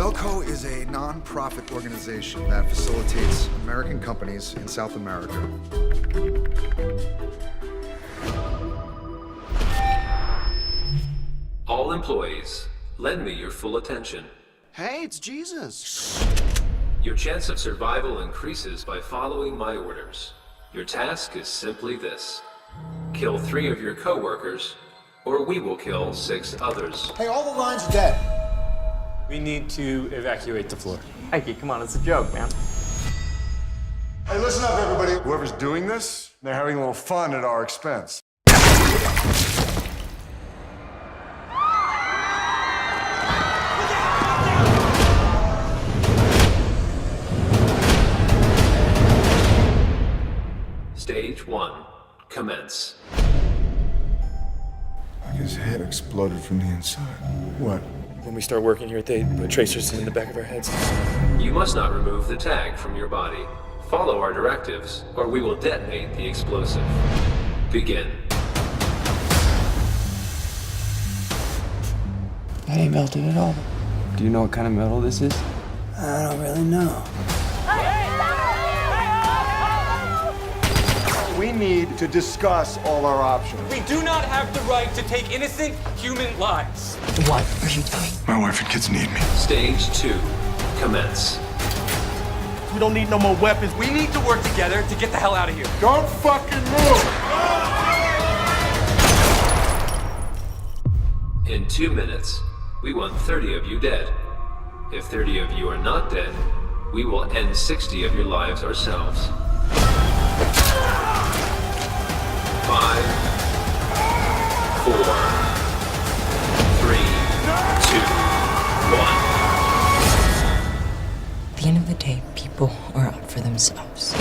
Belko is a non-profit organization that facilitates American companies in South America. All employees, lend me your full attention. Hey, it's Jesus. Your chance of survival increases by following my orders. Your task is simply this. Kill 3 of your co-workers, or we will kill 6 others. Hey, all the lines are dead. We need to evacuate the floor. Mikey, come on, it's a joke, man. Hey, listen up, everybody. Whoever's doing this, they're having a little fun at our expense. Stage 1, commence. Like his head exploded from the inside. What? When we start working here, they put tracers in the back of our heads. You must not remove the tag from your body. Follow our directives, or we will detonate the explosive. Begin. That ain't melted at all. Do you know what kind of metal this is? I don't really know. We need to discuss all our options. We do not have the right to take innocent human lives. What are you doing? My wife and kids need me. Stage 2, commence. We don't need no more weapons. We need to work together to get the hell out of here. Don't fucking move! In 2 minutes, we want 30 of you dead. If 30 of you are not dead, we will end 60 of your lives ourselves. 5, 4, 3, 2, 1. At the end of the day, people are out for themselves.